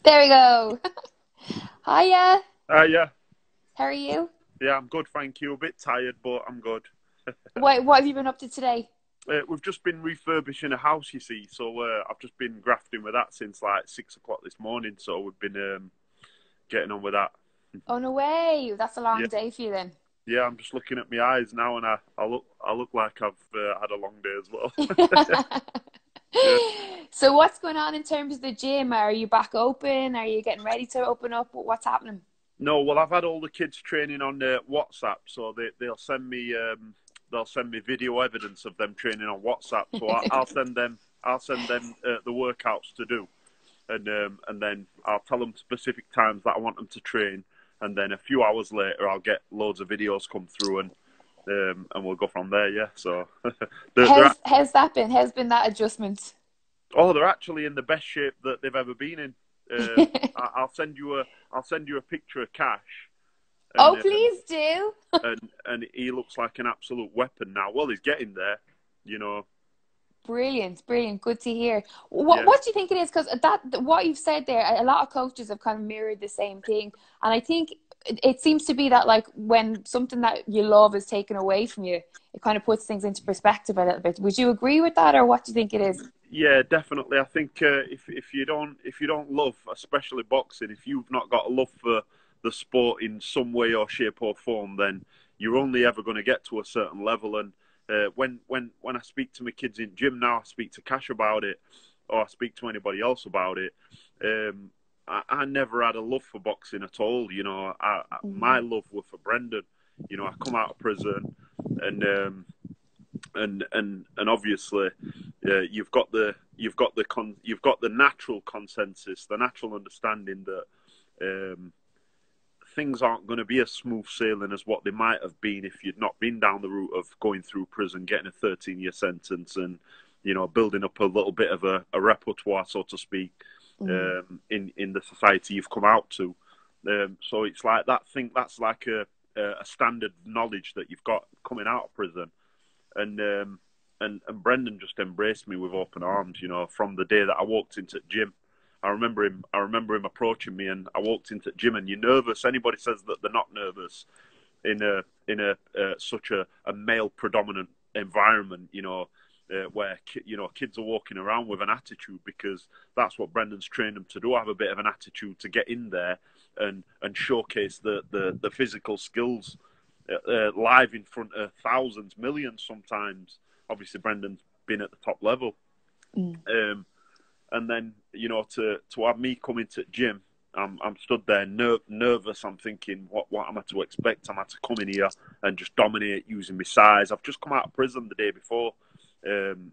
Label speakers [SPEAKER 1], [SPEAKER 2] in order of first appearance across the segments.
[SPEAKER 1] There we go. Hiya.
[SPEAKER 2] Yeah,
[SPEAKER 1] How are you?
[SPEAKER 2] yeah, I'm good, thank you. A bit tired, but I'm good.
[SPEAKER 1] What have you been up to today?
[SPEAKER 2] We've just been refurbishing a house, you see, so I've just been grafting with that since like 6 o'clock this morning. So we've been getting on with that.
[SPEAKER 1] Oh, no way. That's a
[SPEAKER 2] Yeah,
[SPEAKER 1] long day for you then.
[SPEAKER 2] yeah. I'm just looking at my eyes now, and I look like I've had a long day as well. Yeah.
[SPEAKER 1] So what's going on in terms of the gym? Are you back open? Are you getting ready to open up? What's happening?
[SPEAKER 2] No, well, I've had all the kids training on WhatsApp, so they'll send me video evidence of them training on WhatsApp. So I'll send them the workouts to do. And then I'll tell them specific times that I want them to train, and then a few hours later I'll get loads of videos come through, and we'll go from there. Yeah, so
[SPEAKER 1] How's that been? How's been that adjustment?
[SPEAKER 2] they're actually in the best shape that they've ever been in. I'll send you a picture of Cash,
[SPEAKER 1] Oh,
[SPEAKER 2] and
[SPEAKER 1] please do.
[SPEAKER 2] and he looks like an absolute weapon now. Well, he's getting there, you know.
[SPEAKER 1] Brilliant, brilliant. Good to hear. What
[SPEAKER 2] Yeah,
[SPEAKER 1] what do you think it is? Because what you've said there, a lot of coaches have kind of mirrored the same thing, and I think it seems to be that like when something that you love is taken away from you, it kind of puts things into perspective a little bit. Would you agree with that, or what do you think it is?
[SPEAKER 2] yeah, definitely. I think if you don't love, especially boxing, if you've not got a love for the sport in some way or shape or form, then you're only ever going to get to a certain level. And when I speak to my kids in gym now, I speak to Cash about it, or I speak to anybody else about it. I never had a love for boxing at all. You know, my love was for Brendan. You know, I come out of prison, and and obviously you've got the natural consensus, the natural understanding that things aren't going to be as smooth sailing as what they might have been if you'd not been down the route of going through prison, getting a 13-year sentence, and building up a little bit of a repertoire, so to speak, in the society you've come out to. So it's like that. That's like a standard knowledge that you've got coming out of prison. And Brendan just embraced me with open arms. You know, from the day that I walked into the gym, I remember him approaching me, and I walked into the gym, and you're nervous. Anybody says that they're not nervous in a such a male predominant environment, where kids are walking around with an attitude, because that's what Brendan's trained them to do. Have a bit of an attitude to get in there and showcase the physical skills live in front of thousands, millions sometimes. Obviously, Brendan's been at the top level. And then, to have me come into the gym, I'm stood there nervous. I'm thinking, what am I to expect? Am I to come in here and just dominate using my size? I've just come out of prison the day before. And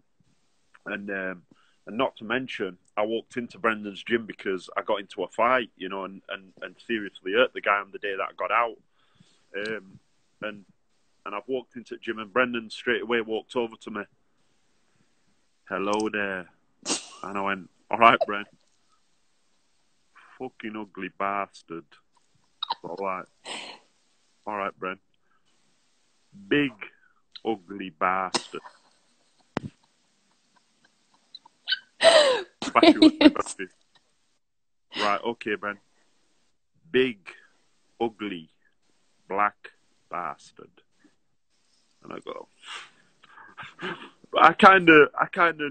[SPEAKER 2] not to mention, I walked into Brendan's gym because I got into a fight, and seriously hurt the guy on the day that I got out. And I've walked into the gym, and Brendan straight away walked over to me. Hello there. And I went, all right, Bren. Fucking ugly bastard. All right, Bren. Big, ugly bastard. Right, okay, Bren. Big, ugly, black bastard. And I go, I kind of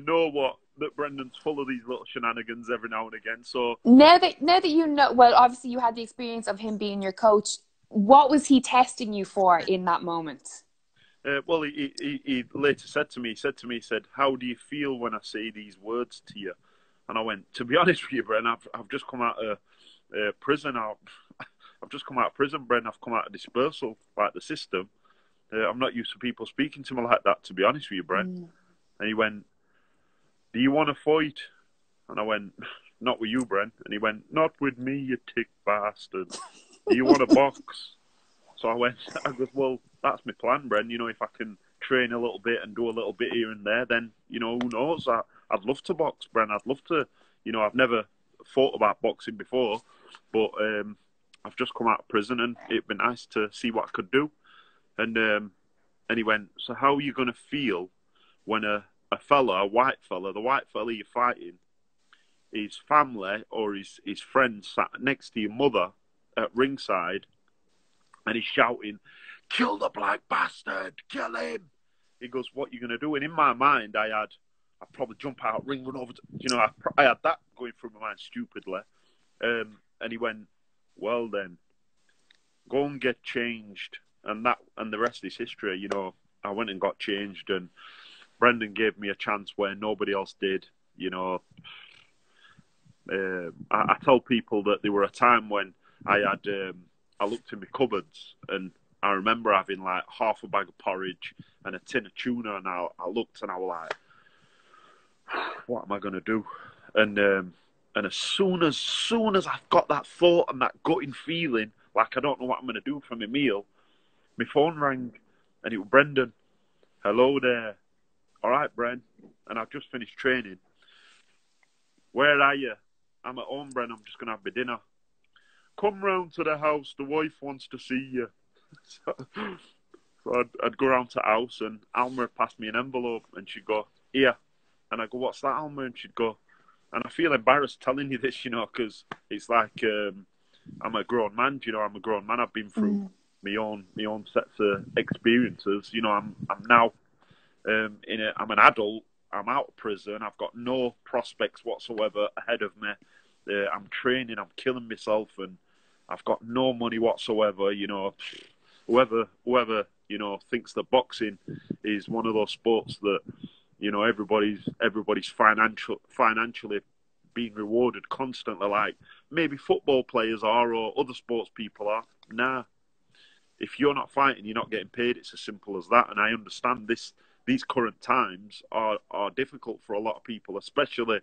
[SPEAKER 2] know that Brendan's full of these little shenanigans every now and again. So
[SPEAKER 1] Now that you know, well, obviously you had the experience of him being your coach. What was he testing you for in that moment?
[SPEAKER 2] well, he later said to me, he said, how do you feel when I say these words to you? And I went, to be honest with you, Bren, I've just come out of prison. I've just come out of prison, Bren. I've come out of dispersal, like the system. I'm not used to people speaking to me like that, to be honest with you, Brent. And he went, do you want to fight? And I went, not with you, Brent. And he went, not with me, you tick bastard. Do you want to box? So I goes, well, that's my plan, Brent. If I can train a little bit and do a little bit here and there, then, who knows? I'd love to box, Brent. I'd love to, I've never thought about boxing before, but I've just come out of prison, and it'd be nice to see what I could do. And he went, so how are you going to feel when a white fella, the white fella you're fighting, his family or his friends sat next to your mother at ringside, and he's shouting, "Kill the black bastard! Kill him!" He goes, "What are you going to do?" And in my mind, I'd probably jump out, ring, run over. I had that going through my mind stupidly. And he went, "Well then, go and get changed." And the rest is history. I went and got changed, and Brendan gave me a chance where nobody else did. I tell people that there were a time when I looked in my cupboards, and I remember having like half a bag of porridge and a tin of tuna, and I looked and I was like, what am I going to do? And as soon as I've got that thought and that gutting feeling, like I don't know what I'm going to do for my meal, my phone rang, and it was Brendan. "Hello there." "All right, Bren." And I've just finished training. "Where are you?" "I'm at home, Bren. I'm just going to have my dinner." "Come round to the house. The wife wants to see you." So I'd go round to the house, and Alma would pass me an envelope, and she'd go, "Here." And I go, "What's that, Alma?" And she'd go, and I feel embarrassed telling you this, because it's like I'm a grown man. I'm a grown man. I've been through my own sets of experiences. I'm now I'm an adult. I'm out of prison. I've got no prospects whatsoever ahead of me. I'm training. I'm killing myself, and I've got no money whatsoever. Whoever thinks that boxing is one of those sports that everybody's financially being rewarded constantly, like maybe football players are or other sports people are. Nah, if you're not fighting, you're not getting paid. It's as simple as that. And I understand these current times are difficult for a lot of people, especially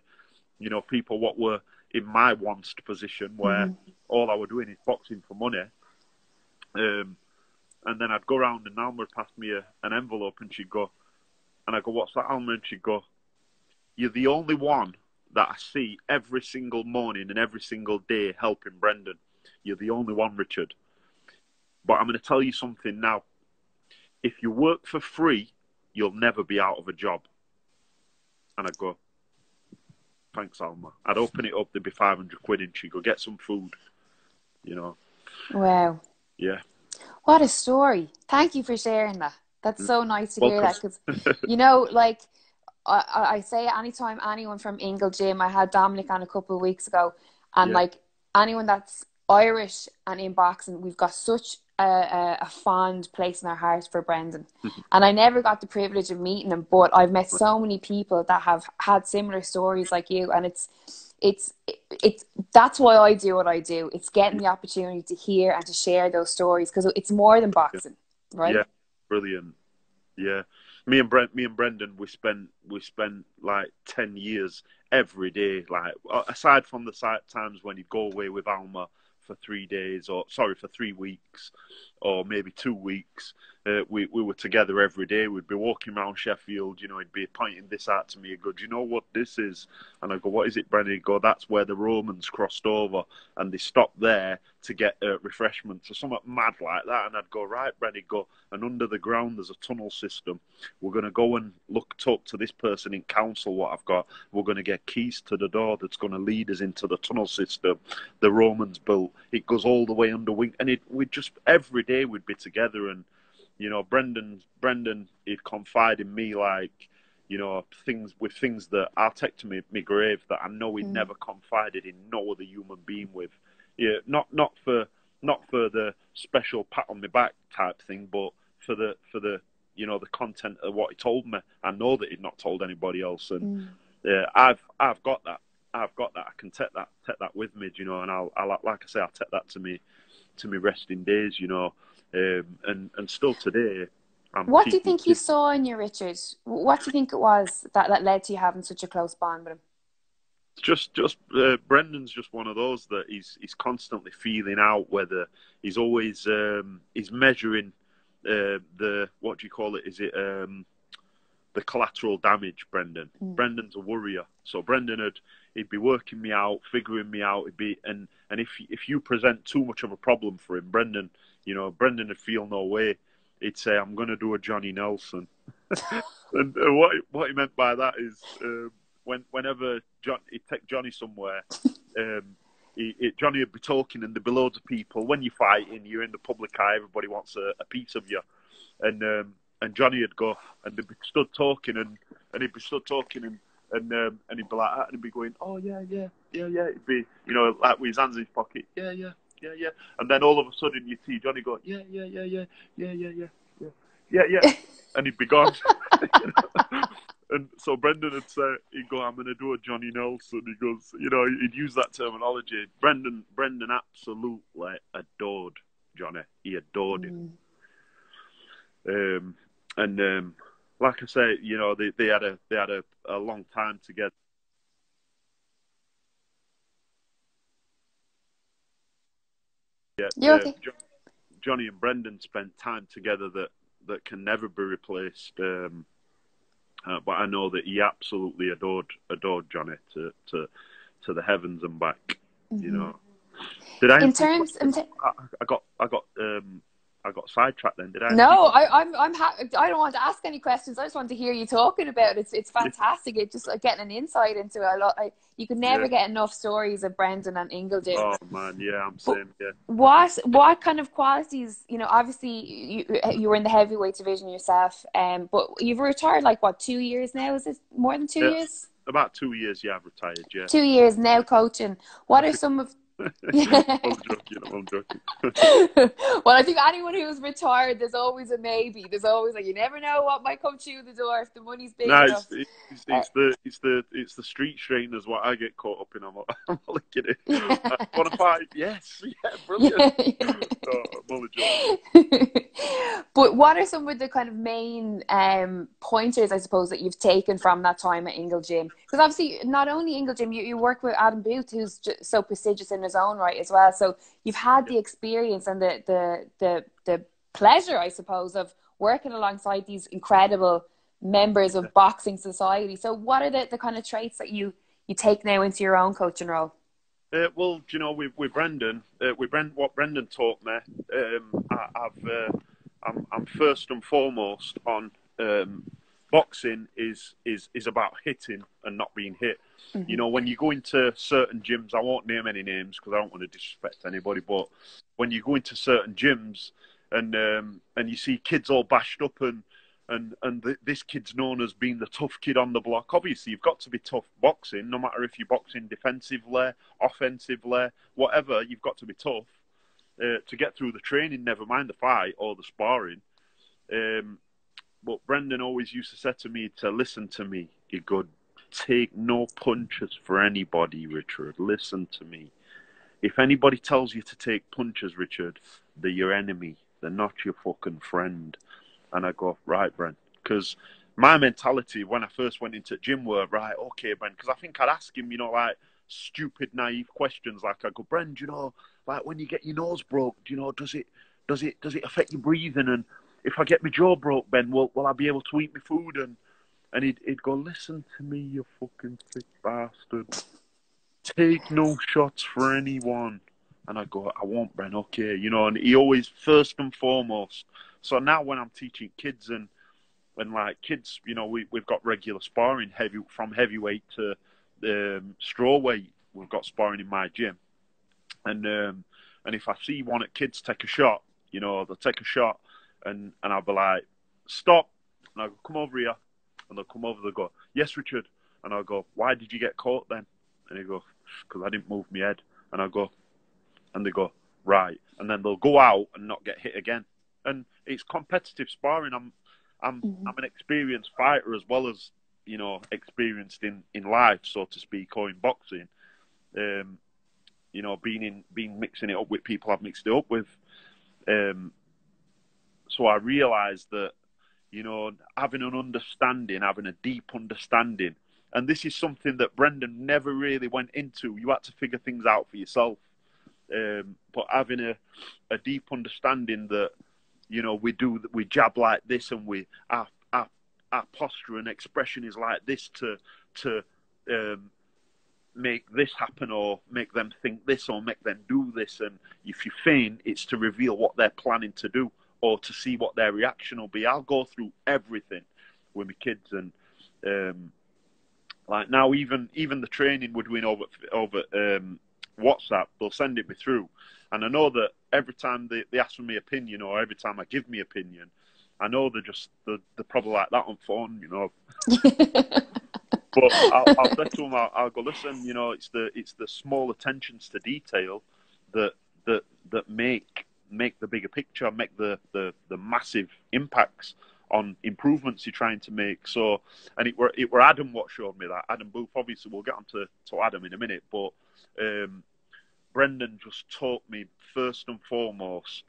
[SPEAKER 2] people what were in my once position where all I were doing is boxing for money. And then I'd go around, and Alma would pass me an envelope, and she'd go, and I go, "What's that, Alma?" And she'd go, "You're the only one that I see every single morning and every single day helping Brendan. You're the only one, Richard. But I'm going to tell you something now. If you work for free, you'll never be out of a job." And I'd go, "Thanks, Alma." I'd open it up, there'd be 500 quid, and she'd go, "Get some food."
[SPEAKER 1] Wow.
[SPEAKER 2] Yeah.
[SPEAKER 1] What a story. Thank you for sharing that. That's so nice to hear that, because, like, I say anytime anyone from Ingle Gym, I had Dominic on a couple of weeks ago, and like anyone that's Irish and in boxing, we've got such a fond place in our hearts for Brendan. And I never got the privilege of meeting him, but I've met so many people that have had similar stories like you, and it's that's why I do what I do. It's getting the opportunity to hear and to share those stories, because it's more than boxing, right?
[SPEAKER 2] Yeah, brilliant. Yeah, me and Brendan, we spent like 10 years every day. Like, aside from the times when he'd go away with Alma for 3 days, for 3 weeks, or maybe 2 weeks, we were together every day. We'd be walking around Sheffield. He'd be pointing this out to me. He'd go, "Do you know what this is?" And I go, "What is it, Brendan?" He'd go, "That's where the Romans crossed over, and they stopped there to get refreshments," or something mad like that. And I'd go, "Right, Brendan." He'd go, "And under the ground there's a tunnel system. We're going to go and talk to this person in council what I've got. We're going to get keys to the door that's going to lead us into the tunnel system the Romans built. It goes all the way under wing." And we'd just, every day we'd be together. And Brendan, he'd confide in me, like, things that I'll take to me grave, that I know he never confided in no other human being with. Yeah, not for the special pat on the back type thing, but for the the content of what he told me. I know that he'd not told anybody else, and I've got that. I can take that with me, and I'll like I say, I'll take that to me resting days, and still today.
[SPEAKER 1] What do you think you saw in you, Richard? What do you think it was that led to you having such a close bond with him?
[SPEAKER 2] Just Brendan's just one of those that he's constantly feeling out, whether he's always he's measuring the, what do you call it? Is it the collateral damage? Brendan's a worrier, so he'd be working me out, figuring me out. And if you present too much of a problem for him, Brendan would feel no way. He'd say, "I'm going to do a Johnny Nelson." And what he meant by that is, whenever he'd take Johnny somewhere, Johnny would be talking, and there'd be loads of people. When you're fighting, you're in the public eye. Everybody wants a piece of you, and Johnny would go, and they'd be stood talking, and he'd be stood talking, and he'd be like that, and he'd be going, oh yeah. It'd be, you know, like with his hands in his pocket, yeah. And then all of a sudden you'd see Johnny go, yeah, and he'd be gone. And so Brendan would say, he'd go, I'm going to do a Johnny Nelson. He goes, you know, he'd use that terminology. Brendan absolutely adored Johnny. He adored him. And like I say, you know, they had a long time together.
[SPEAKER 1] You're okay.
[SPEAKER 2] Johnny and Brendan spent time together that can never be replaced. But I know that he absolutely adored Johnny to the heavens and back. You know. Did I? I got sidetracked then. Did I?
[SPEAKER 1] No, I don't want to ask any questions. I just want to hear you talking about it. It's fantastic. It's just like getting an insight into a lot. You could never get enough stories of Brendan and Ingle doing.
[SPEAKER 2] Oh man, yeah, I'm saying, yeah.
[SPEAKER 1] What kind of qualities? You know, obviously you were in the heavyweight division yourself, but you've retired like what, 2 years now? Is it more than 2 years?
[SPEAKER 2] About 2 years, yeah. I've retired, yeah.
[SPEAKER 1] 2 years now coaching. What are some of
[SPEAKER 2] I'm joking.
[SPEAKER 1] Well, I think anyone who's retired, there's always a maybe. There's always like, you never know what might come through the door if the money's big enough.
[SPEAKER 2] It's the street straighteners what I get caught up in. I'm looking at it. Want to fight? Yes, yeah, brilliant. No, I'm only joking.
[SPEAKER 1] But what are some of the kind of main pointers, I suppose, that you've taken from that time at Ingle Gym? Because obviously, not only Ingle Gym, you work with Adam Booth, who's just so prestigious in his own right as well. So you've had the experience and the pleasure, I suppose, of working alongside these incredible members of boxing society. So what are the kind of traits that you take now into your own coaching role?
[SPEAKER 2] Well, you know, with Brendan, what Brendan taught me, I'm first and foremost on boxing is about hitting and not being hit. You know, when you go into certain gyms, I won't name any names because I don't want to disrespect anybody, but when you go into certain gyms and you see kids all bashed up and this kid's known as being the tough kid on the block. Obviously, you've got to be tough boxing, no matter if you're boxing defensively, offensively, whatever. You've got to be tough to get through the training. Never mind the fight or the sparring. But Brendan always used to say to me to listen to me. He'd go, take no punches for anybody, Richard. Listen to me. If anybody tells you to take punches, Richard, they're your enemy. They're not your fucking friend. And I go, right, Brent. Because my mentality when I first went into gym were, right, okay, Brent. Because I think I'd ask him, you know, like stupid, naive questions. Like I go, Brent, you know, like when you get your nose broke, you know, does it affect your breathing? And if I get my jaw broke, Ben, will I be able to eat my food? And he'd go, listen to me, you fucking sick bastard. Take no shots for anyone. And I go, I won't, Brent, okay. You know, and he always, first and foremost. So now when I'm teaching kids and like kids, you know, we've got regular sparring, from heavyweight to strawweight. We've got sparring in my gym. And if I see one at kids take a shot, you know, they'll take a shot and I'll be like, stop. And I'll go, come over here. And they'll come over, they'll go, yes, Richard. And I'll go, why did you get caught then? And he go, because I didn't move my head. And I'll go, and they go, right. And then they'll go out and not get hit again. And it's competitive sparring. I'm an experienced fighter as well as, you know, experienced in life, so to speak, or in boxing. You know, mixing it up with people I've mixed it up with. So I realised that, you know, having a deep understanding, and this is something that Brendan never really went into. You had to figure things out for yourself. But having a deep understanding that, you know, we jab like this, and our posture and expression is like this to make this happen, or make them think this, or make them do this. And if you feign, it's to reveal what they're planning to do, or to see what their reaction will be. I'll go through everything with my kids, and Like now, even the training we're doing over WhatsApp, they'll send it me through, and I know that every time they ask for my opinion, or every time I give me opinion, I know they're probably like that on phone, you know. But I'll say to them, I'll go, listen, you know, it's the small attentions to detail that make the bigger picture, make the massive impacts on improvements you're trying to make. So, and it were Adam what showed me that. Adam Booth, obviously, we'll get on to Adam in a minute, but Brendan just taught me first and foremost,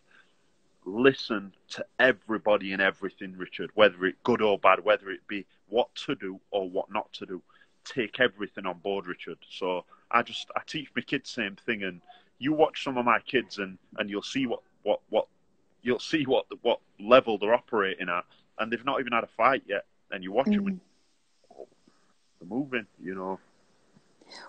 [SPEAKER 2] listen to everybody and everything, Richard, whether it good or bad, whether it be what to do or what not to do. Take everything on board, Richard. So I teach my kids the same thing, and you watch some of my kids and you'll see what level they're operating at, and they've not even had a fight yet, and you watch them and they're moving, you know.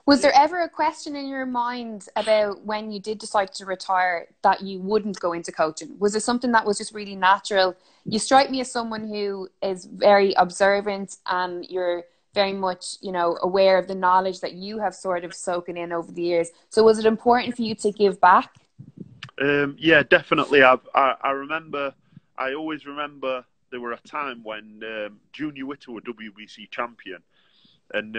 [SPEAKER 1] Was there ever a question in your mind about when you did decide to retire that you wouldn't go into coaching? Was it something that was just really natural? You strike me as someone who is very observant, and you're very much, you know, aware of the knowledge that you have sort of soaking in over the years. So was it important for you to give back?
[SPEAKER 2] Yeah, definitely. I always remember there were a time when Junior Witter were WBC champion, and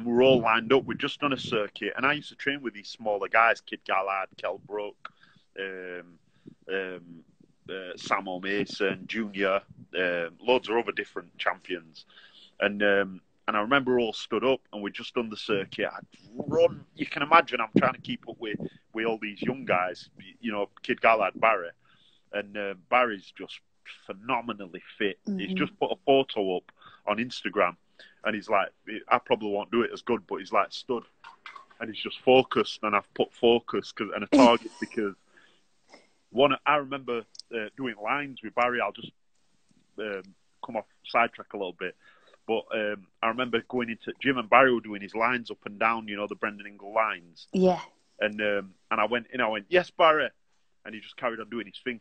[SPEAKER 2] we were all lined up. We'd just done a circuit, and I used to train with these smaller guys, Kid Gallard, Kel Brook, Sam O'Mason, Junior, loads of other different champions. And I remember all stood up, and we'd just done the circuit. I'd run. You can imagine I'm trying to keep up with all these young guys, you know, Kid Gallard, Barry. And Barry's just phenomenally fit. He's just put a photo up on Instagram, and he's like, I probably won't do it as good, but he's like stood, and he's just focused, and I've put focus and a target because I remember doing lines with Barry. I'll just come off sidetrack a little bit. But I remember going into gym, and Barry were doing his lines up and down, you know, the Brendan Ingle lines. Yeah. And I went in, I went, yes, Barry. And he just carried on doing his thing.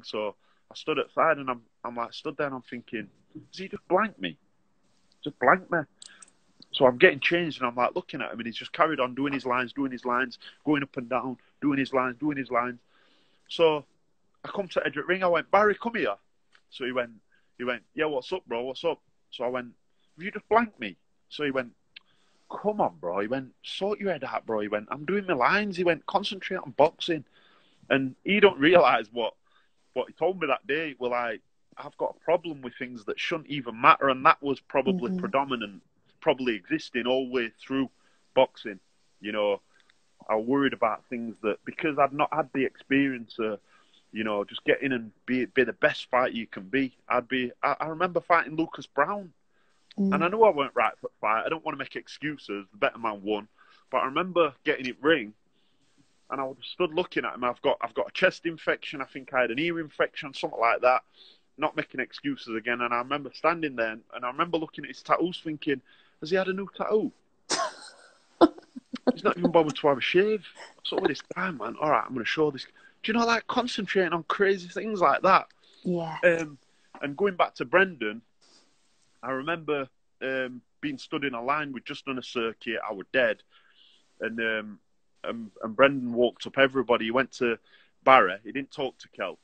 [SPEAKER 2] So I stood outside, and I'm like, stood there, and I'm thinking, does he just blank me? Just blank me. So I'm getting changed, and I'm like looking at him, and he's just carried on doing his lines, going up and down, doing his lines. So I come to Edric Ring, I went, Barry, come here. So he went, yeah, what's up, bro? What's up? So I went, have you just blanked me? So he went, come on, bro. He went, sort your head out, bro. He went, I'm doing my lines. He went, concentrate on boxing. And he don't realise what he told me that day. Well, I've got a problem with things that shouldn't even matter. And that was probably predominant, probably existing all the way through boxing. You know, I worried about things that, because I'd not had the experience of, you know, just get in and be the best fighter you can be. I remember fighting Lucas Brown, and I knew I weren't right for the fight. I don't want to make excuses. The better man won, but I remember getting it ring, and I was stood looking at him. I've got a chest infection. I think I had an ear infection, something like that. Not making excuses again. And I remember standing there, and I remember looking at his tattoos, thinking, has he had a new tattoo? He's not even bothered to have a shave. So with this guy, man, all right, I'm going to show this. Do you know, like, concentrating on crazy things like that? Yeah. And going back to Brendan, I remember being stood in a line. We'd just done a circuit. I was dead. And Brendan walked up everybody. He went to Barry. He didn't talk to Kel.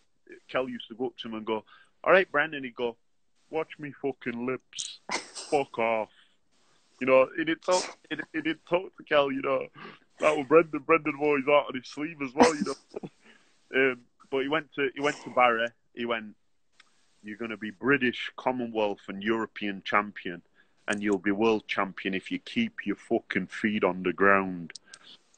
[SPEAKER 2] Kel used to go up to him and go, all right, Brendan. He'd go, watch me fucking lips. Fuck off. You know, he didn't talk to Kel, you know. That was Brendan. Brendan wore his heart on his sleeve as well, you know. But he went to Barry. He went, you're going to be British, Commonwealth and European champion, and you'll be world champion if you keep your fucking feet on the ground.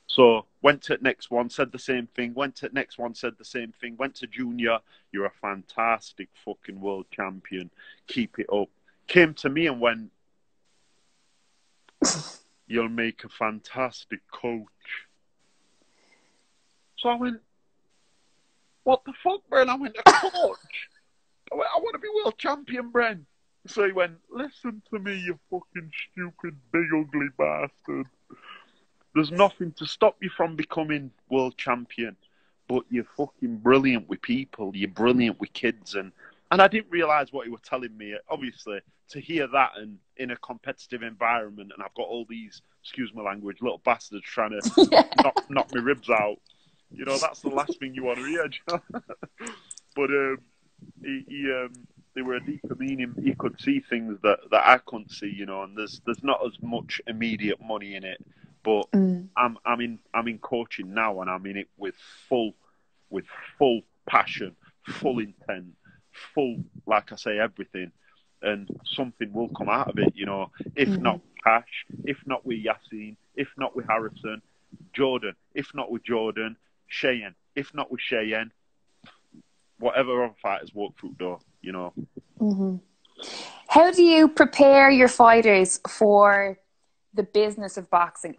[SPEAKER 2] So went to the next one, said the same thing. Went to the next one, said the same thing. Went to Junior, you're a fantastic fucking world champion. Keep it up. Came to me and went, you'll make a fantastic coach. So I went, what the fuck, Bren? I went, a coach? I want to be world champion, Bren. So he went, listen to me, you fucking stupid, big, ugly bastard. There's nothing to stop you from becoming world champion, but you're fucking brilliant with people. You're brilliant with kids. And I didn't realise what he was telling me. Obviously, to hear that and in a competitive environment, and I've got all these, excuse my language, little bastards trying to
[SPEAKER 1] Yeah.
[SPEAKER 2] knock my ribs out. You know, that's the last thing you want to hear. But there were a deeper meaning. He could see things that I couldn't see, you know. And there's not as much immediate money in it, but I'm in coaching now, and I'm in it with full passion, full intent, full, like I say, everything, and something will come out of it, you know. If not cash, if not with Yassine, if not with Harrison, Jordan, if not with Jordan, Cheyenne, if not with Cheyenne, whatever other fighters walk through the door, you know.
[SPEAKER 1] How do you prepare your fighters for the business of boxing?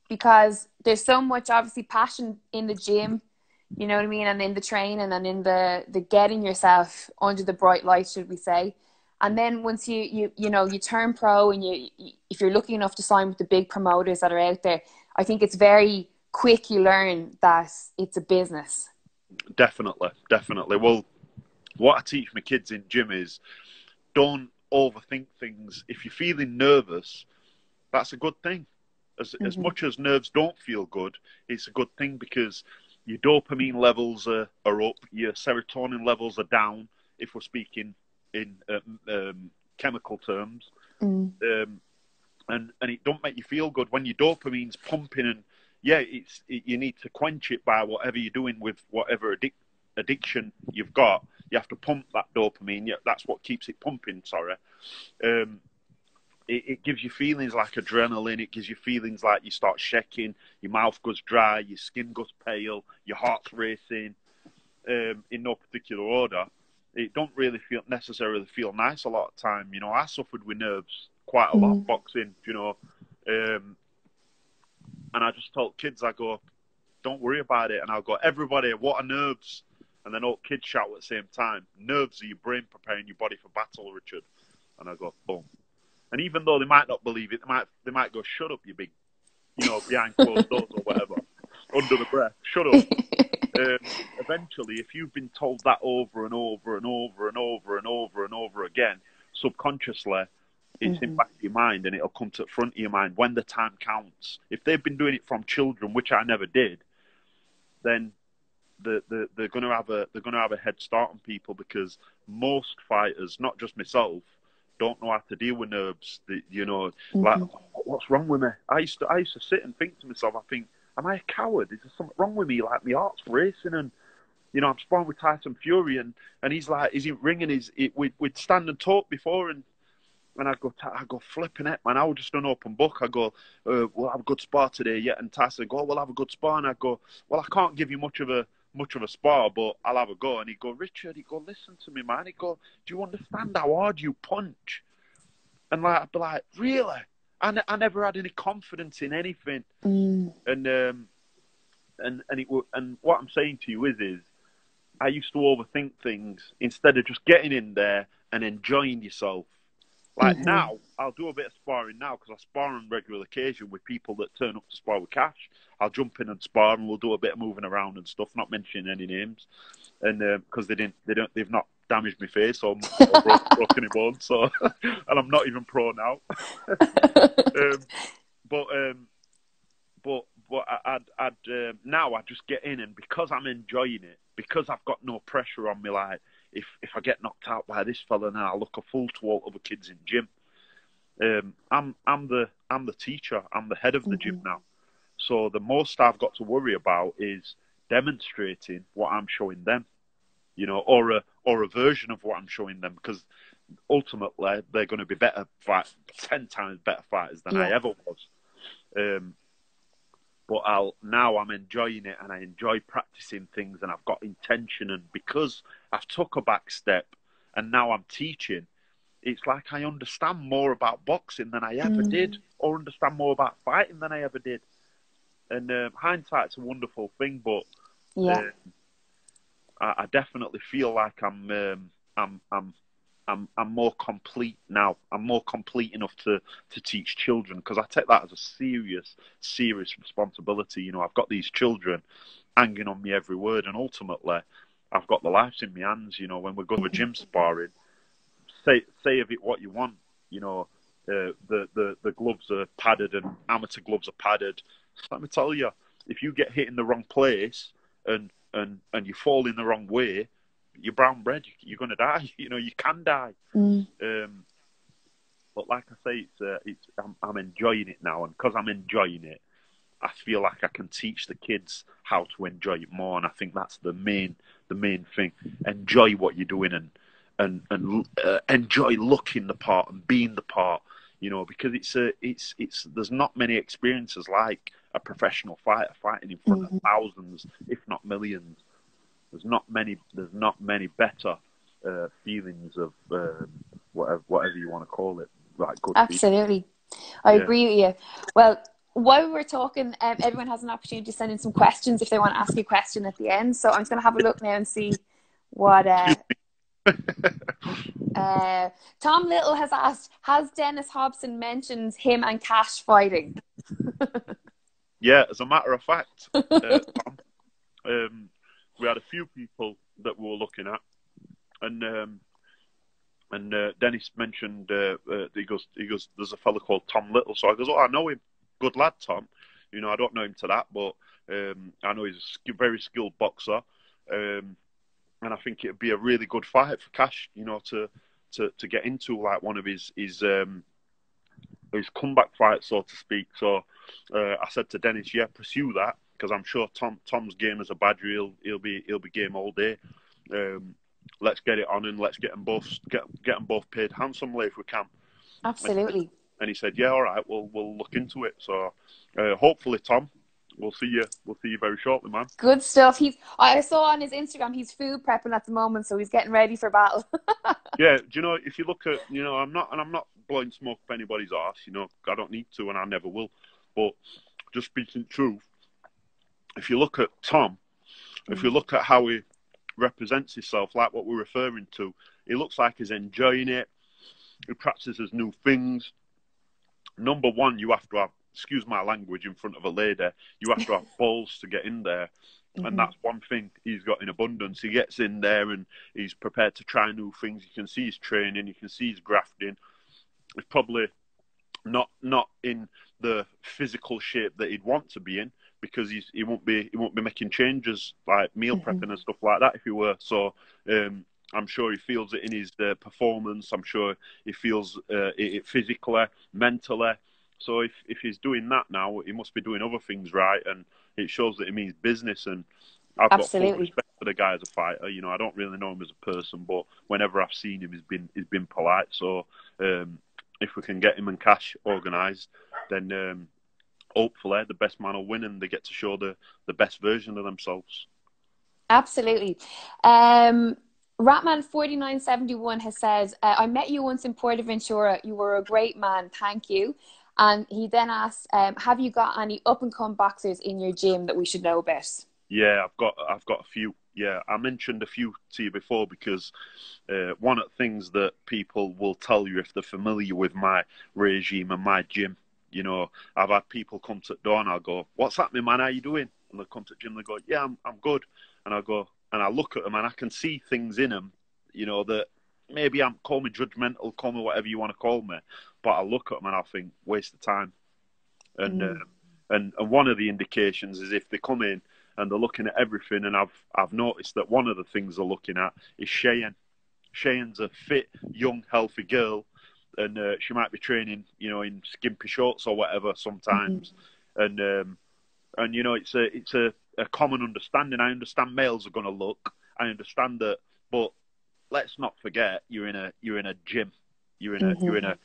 [SPEAKER 1] Because there's so much, obviously, passion in the gym, you know what I mean, and in the training and in the getting yourself under the bright light, should we say. And then once you turn pro, and if you're lucky enough to sign with the big promoters that are out there, I think it's very quick you learn that it's a business. Definitely.
[SPEAKER 2] Well, what I teach my kids in gym is don't overthink things. If you're feeling nervous, that's a good thing. As much as nerves don't feel good, it's a good thing, because your dopamine levels are up, your serotonin levels are down, if we're speaking in chemical terms. And it don't make you feel good when your dopamine's pumping, and you need to quench it by whatever you're doing with whatever addiction you've got. You have to pump that dopamine. That's what keeps it pumping. It gives you feelings like adrenaline. It gives you feelings like you start shaking, your mouth goes dry, your skin goes pale, your heart's racing, in no particular order. It don't really necessarily feel nice a lot of time. You know, I suffered with nerves quite a lot boxing, you know. And I just told kids, I go, don't worry about it. And I'll go, everybody, what are nerves? And then all kids shout at the same time, nerves are your brain preparing your body for battle, Richard. And I go, boom. And even though they might not believe it, they might go, shut up, you big, you know, behind closed doors or whatever, under the breath, shut up. Eventually, if you've been told that over and over and over and over and over and over again, subconsciously, it's in the back of your mind, and it'll come to the front of your mind when the time counts. If they've been doing it from children, which I never did, then they're going to have a head start on people, because most fighters, not just myself, don't know how to deal with nerves. You know, like, what's wrong with me? I used to sit and think to myself, I think, am I a coward? Is there something wrong with me? Like, my heart's racing, and you know, I'm sparring with Tyson Fury, and he's like, is he ringing? We'd stand and talk before, and I go flipping it, man. I was just an open book. I go, we'll have a good spar today, yeah. And Tyson go, we'll have a good spar, and I go, well, I can't give you much of a spar, but I'll have a go. And he'd go, Richard, listen to me, man. He'd go, do you understand how hard you punch? And like, I'd be like, really? I never had any confidence in anything. And what I'm saying to you is I used to overthink things instead of just getting in there and enjoying yourself. Like now, I'll do a bit of sparring now, because I spar on regular occasion with people that turn up to spar with cash. I'll jump in and spar, and we'll do a bit of moving around and stuff, not mentioning any names, and because they've not damaged my face or broken any bones, so and I'm not even pro now. But now I just get in, and because I'm enjoying it, because I've got no pressure on me, like if I get knocked out by this fella now, I look a fool to all other kids in gym. I'm the teacher. I'm the head of the gym now. So the most I've got to worry about is demonstrating what I'm showing them, you know, or a version of what I'm showing them, because ultimately they're going to be 10 times better fighters than I ever was. But I'm enjoying it, and I enjoy practicing things, and I've got intention, and because I've took a back step and now I'm teaching, it's like I understand more about boxing than I ever did, or understand more about fighting than I ever did. And hindsight's a wonderful thing, but I definitely feel like I'm more complete now. I'm more complete enough to teach children, because I take that as a serious responsibility. You know, I've got these children hanging on me every word, and ultimately, I've got the lives in my hands. You know, when we go to a gym sparring, say of it what you want. You know, the gloves are padded and amateur gloves are padded. So let me tell you, if you get hit in the wrong place and you fall in the wrong way, you're brown bread. You're going to die. You know, you can die. But like I say, I'm enjoying it now, and because I'm enjoying it, I feel like I can teach the kids how to enjoy it more, and I think that's the main thing. Enjoy what you're doing, and enjoy looking the part and being the part. You know, because it's there's not many experiences like a professional fighter fighting in front of thousands, if not millions. There's not many better feelings of whatever you want to call it. Like good
[SPEAKER 1] Absolutely. I agree with you. Well, while we were talking, everyone has an opportunity to send in some questions if they want to ask you a question at the end. So I'm just going to have a look now and see what... Tom Little has asked, has Dennis Hobson mentioned him and Cash fighting?
[SPEAKER 2] Yeah, as a matter of fact, Tom, we had a few people that we were looking at, and Dennis mentioned he goes, there's a fella called Tom Little. So I goes, oh, I know him. Good lad, Tom. You know, I don't know him to that, but I know he's a very skilled boxer, and I think it'd be a really good fight for Cash. You know, to get into like one of his comeback fights, so to speak. So I said to Dennis, yeah, pursue that, because I'm sure Tom's game as a badger. He'll be game all day. Let's get it on, and let's get them both paid handsomely if we can.
[SPEAKER 1] Absolutely.
[SPEAKER 2] And he said, yeah, all right, we'll look into it. So hopefully, Tom, we'll see you very shortly, man.
[SPEAKER 1] Good stuff. I saw on his Instagram he's food prepping at the moment, so he's getting ready for battle.
[SPEAKER 2] Yeah, do you know, if you look at, you know, I'm not blowing smoke up anybody's arse, you know, I don't need to, and I never will. But just speaking truth, if you look at Tom, if you look at how he represents himself, like what we're referring to, he looks like he's enjoying it. He practices new things. Number one, you have to have, excuse my language, in front of a lady, you have to have balls to get in there. And that's one thing he's got in abundance. He gets in there and he's prepared to try new things. You can see his training, you can see his grafting. He's probably not in the physical shape that he'd want to be in, because he won't be making changes like meal prepping and stuff like that if he were. So I'm sure he feels it in his performance. I'm sure he feels it physically, mentally. So if he's doing that now, he must be doing other things right, and it shows that he means business. And I've got full respect for the guy as a fighter. You know, I don't really know him as a person, but whenever I've seen him, he's been polite. So if we can get him and Cash organised, then hopefully the best man will win, and they get to show the best version of themselves.
[SPEAKER 1] Absolutely. Ratman4971 has said, I met you once in Portaventura. You were a great man. Thank you. And he then asked, have you got any up-and-coming boxers in your gym that we should know about?
[SPEAKER 2] Yeah, I've got a few. Yeah, I mentioned a few to you before, because one of the things that people will tell you if they're familiar with my regime and my gym, you know, I've had people come to the door and I'll go, what's happening, man? How you doing? And they'll come to the gym and they go, yeah, I'm good. And I'll go, and I look at them and I can see things in them, you know, that maybe call me judgmental, call me whatever you want to call me, but I look at them and I think, waste of time. And one of the indications is if they come in and they're looking at everything, and I've noticed that one of the things they're looking at is Cheyenne. Cheyenne's a fit, young, healthy girl, and she might be training, you know, in skimpy shorts or whatever sometimes. And you know, it's a common understanding. I understand males are going to look. I understand that, but let's not forget you're in a gym. You're in a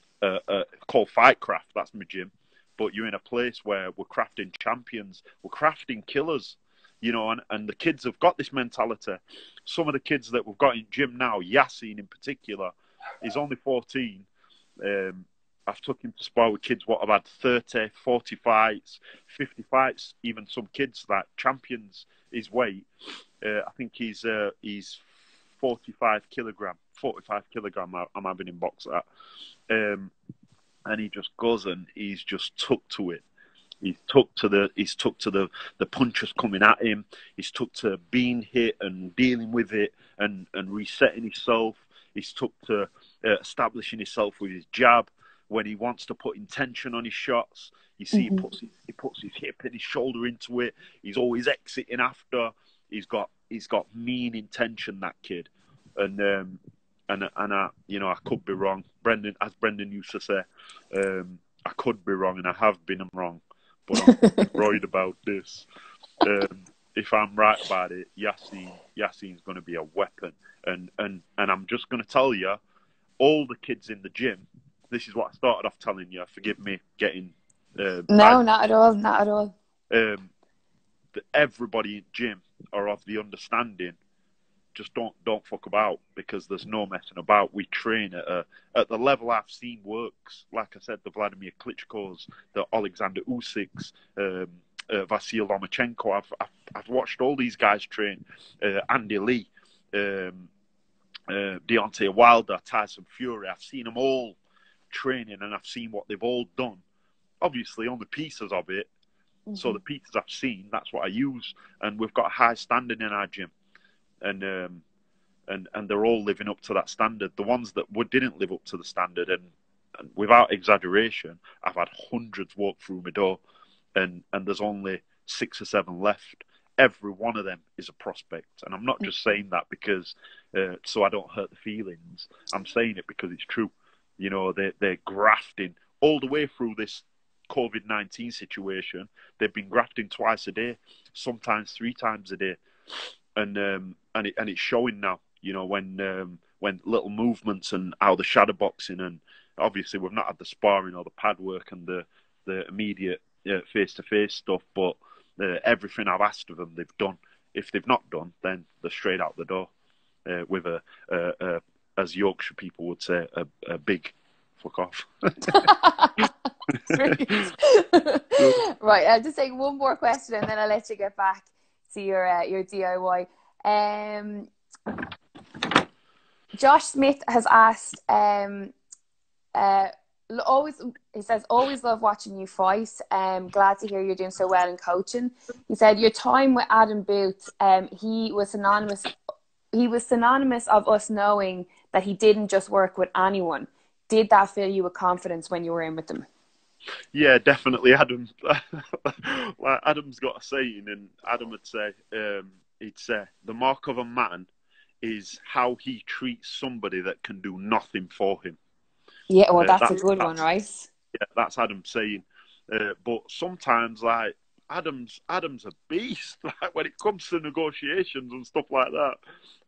[SPEAKER 2] called Fightcraft. That's my gym. But you're in a place where we're crafting champions. We're crafting killers. You know, and the kids have got this mentality. Some of the kids that we've got in gym now, Yassine in particular, he's only 14. I've took him to spar with kids what have had 30, 40 fights, 50 fights, even some kids that champions his weight. I think he's 45 kilogram I'm having him box at. And he just goes and he's just took to it. He's took to the punches coming at him. He's took to being hit and dealing with it and resetting himself. He's took to establishing himself with his jab. when he wants to put intention on his shots. You see, he puts his hip and his shoulder into it. He's always exiting after. He's got mean intention, that kid, and I, you know, I could be wrong. As Brendan used to say, I could be wrong, and I have been wrong, but I'm worried about this. If I'm right about it, Yassine's going to be a weapon, and I'm just going to tell you, all the kids in the gym. This is what I started off telling you. Forgive me getting.
[SPEAKER 1] No, not at all. Not at all.
[SPEAKER 2] That everybody in gym are of the understanding. Just don't fuck about, because there's no messing about. We train at the level I've seen works. Like I said, the Vladimir Klitschko's, the Alexander Usyk's, Vasyl Lomachenko. I've watched all these guys train. Andy Lee, Deontay Wilder, Tyson Fury. I've seen them all training, and I've seen what they've all done. Obviously, on the pieces of it. So the pieces I've seen, that's what I use, and we've got a high standard in our gym, and they're all living up to that standard. The ones that didn't live up to the standard, and without exaggeration, I've had hundreds walk through my door, and there's only 6 or 7 left. Every one of them is a prospect, and I'm not just saying that because so I don't hurt the feelings. I'm saying it because it's true. You know, they're grafting all the way through this COVID-19 situation. They've been grafting twice a day, sometimes 3 times a day, and it's showing now. You know, when little movements and how the shadow boxing, and obviously we've not had the sparring or the pad work and the immediate face-to-face stuff, but everything I've asked of them, they've done. If they've not done, then they're straight out the door with a as Yorkshire people would say, a big fuck off.
[SPEAKER 1] Right, I'll just take one more question and then I'll let you get back to your DIY. Josh Smith has asked, he says, always love watching you fight. Glad to hear you're doing so well in coaching. He said your time with Adam Booth, he was synonymous of us knowing that he didn't just work with anyone. Did that fill you with confidence when you were in with them?
[SPEAKER 2] Yeah, definitely. Adam's got a saying, and Adam would say, he'd say, the mark of a man is how he treats somebody that can do nothing for him.
[SPEAKER 1] Yeah, well, that's a good one, right?
[SPEAKER 2] Yeah, that's Adam's saying. But sometimes, like, Adam's a beast. Like, when it comes to negotiations and stuff like that.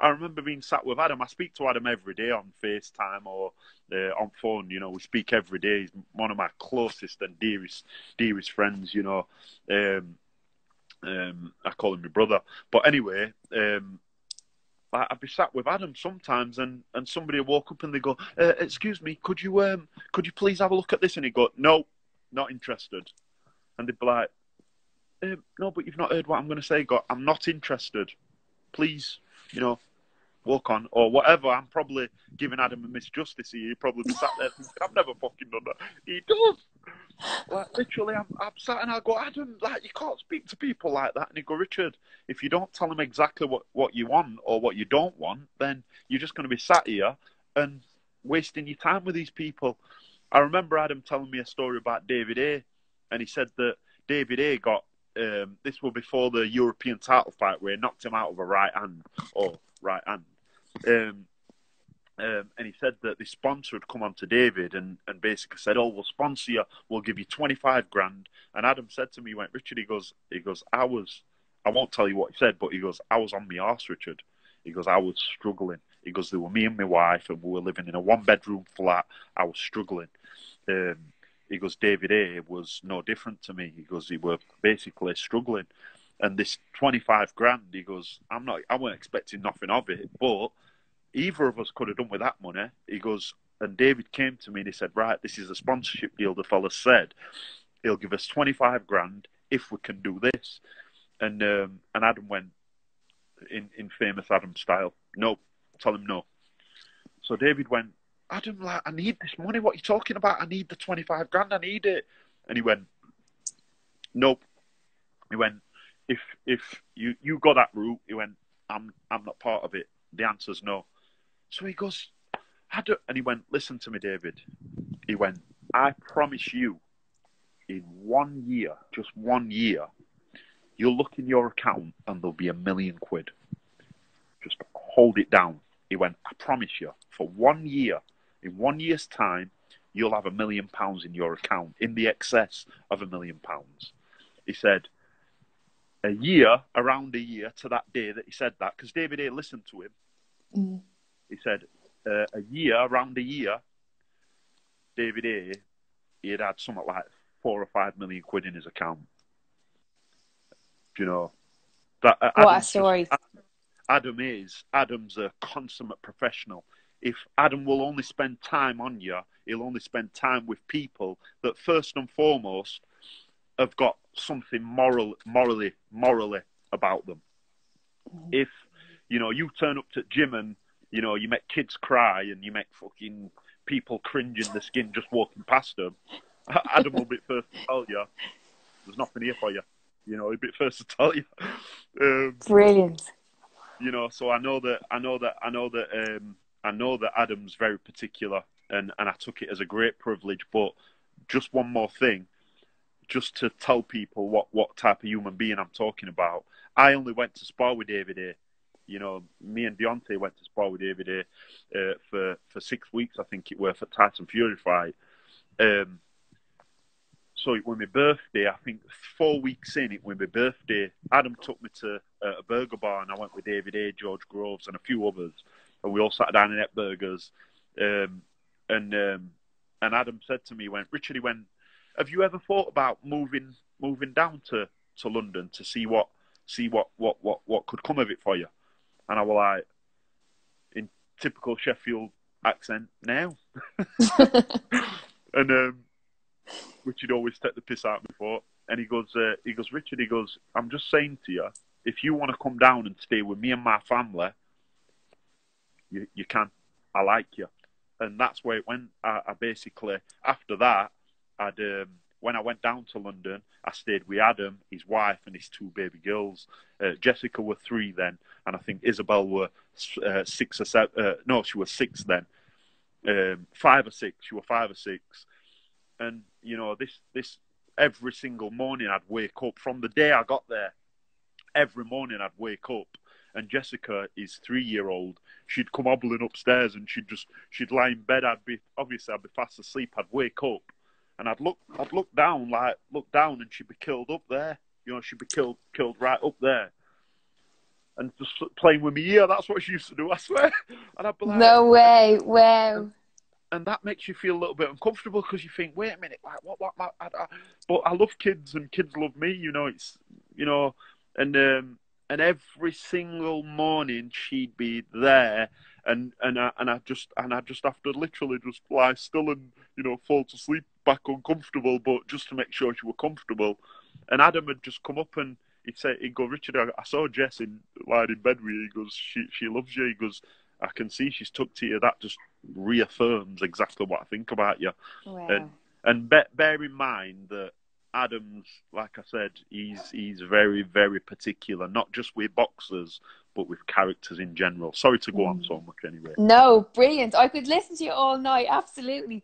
[SPEAKER 2] I remember being sat with Adam. I speak to Adam every day on FaceTime or on phone. You know, we speak every day. He's one of my closest and dearest friends. You know, I call him my brother. But anyway, I'd be sat with Adam sometimes, and somebody would walk up and they go, "Excuse me, could you please have a look at this?" And he'd go, "No, not interested." And they'd be like, "No, but you've not heard what I'm going to say." Go, "I'm not interested. Please, you know, walk on," or whatever. I'm probably giving Adam a misjustice here. He'd probably be sat there thinking, "I've never fucking done that." He does. Like, literally, I'm sat and I go, "Adam, like, you can't speak to people like that." And he go, "Richard, if you don't tell them exactly what you want or what you don't want, then you're just going to be sat here and wasting your time with these people." I remember Adam telling me a story about David A. And he said that David A got, this was before the European title fight where he knocked him out of a right hand. And he said that the sponsor had come on to David and basically said, "Oh, we'll sponsor you. We'll give you 25 grand. And Adam said to me, he went, "Richard," he goes, I won't tell you what he said, but he goes, "I was on my arse, Richard." He goes, "I was struggling." He goes, "There were me and my wife and we were living in a 1-bedroom flat. I was struggling." He goes, "David A was no different to me." He goes, "He were basically struggling. And this 25 grand, he goes, I weren't expecting nothing of it, but either of us could have done with that money." He goes, and David came to me and he said, "Right, this is a sponsorship deal." The fella said, "He'll give us 25 grand if we can do this." And Adam went, in famous Adam style, "No, tell him no." So David went, "Adam, like, I need this money. What are you talking about? I need the 25 grand. I need it." And he went, "Nope." He went, if you go that route," he went, I'm not part of it. The answer's no." So he goes, "Adam," and he went, "Listen to me, David." He went, I promise you, in 1 year, just 1 year, you'll look in your account and there'll be £1 million. Just hold it down. He went, I promise you, for 1 year, in 1 year's time, you'll have £1 million in your account, in the excess of £1 million. He said, around a year to that day that he said that, because David A listened to him.
[SPEAKER 1] Mm.
[SPEAKER 2] He said, around a year, David A, he had something like 4 or 5 million quid in his account. Do you know? That,
[SPEAKER 1] What a story.
[SPEAKER 2] Adam's a consummate professional. If Adam will only spend time on you, he'll only spend time with people that first and foremost have got something morally about them. If, you turn up to gym and, you make kids cry and you make fucking people cringe in the skin just walking past them, Adam will be first to tell you, there's nothing here for you. He'll be first to tell you.
[SPEAKER 1] Brilliant.
[SPEAKER 2] So I know that Adam's very particular, and I took it as a great privilege. But just one more thing, just to tell people what type of human being I'm talking about. I only went to spar with David A. Me and Deontay went to spar with David A. For 6 weeks, I think it were, for Tyson Fury fight. So it was my birthday. I think 4 weeks in, it was my birthday. Adam took me to a burger bar, and I went with David A, George Groves, and a few others. And we all sat down and ate burgers. And Adam said to me, Richard, he went, have you ever thought about moving down to London to see what could come of it for you? And I was like, in typical Sheffield accent, now. And Richard always take the piss out of me for. And he goes, Richard, I'm just saying to you, if you want to come down and stay with me and my family, you can. I like you. And that's where it went. I basically, after that, when I went down to London, I stayed with Adam, his wife, and his 2 baby girls. Jessica were 3 then, and I think Isabel were 6 or 7. No, she was 6 then. 5 or 6. She was 5 or 6. And this every single morning I'd wake up from the day I got there. Every morning I'd wake up, and Jessica is 3-year-old. She'd come hobbling upstairs, and she'd lie in bed. I'd be fast asleep. I'd wake up, and I'd look down, and she'd be killed up there. She'd be killed right up there, and just playing with me ear. That's what she used to do, I swear. And I'd be like,
[SPEAKER 1] no way, wow.
[SPEAKER 2] And that makes you feel a little bit uncomfortable, because you think, wait a minute, like what? But I love kids, and kids love me. It's and every single morning she'd be there, and I just have to literally just lie still and fall to sleep back uncomfortable, but just to make sure she was comfortable. And Adam had just come up, and he'd go, Richard, I saw Jess lying in bed with you. He goes, she loves you. He goes, I can see she's tucked to you. That just reaffirms exactly what I think about you.
[SPEAKER 1] Wow.
[SPEAKER 2] And bear in mind that Adam's, like I said, he's very, very particular, not just with boxers, but with characters in general. Sorry to go on so much anyway.
[SPEAKER 1] No, brilliant. I could listen to you all night, absolutely.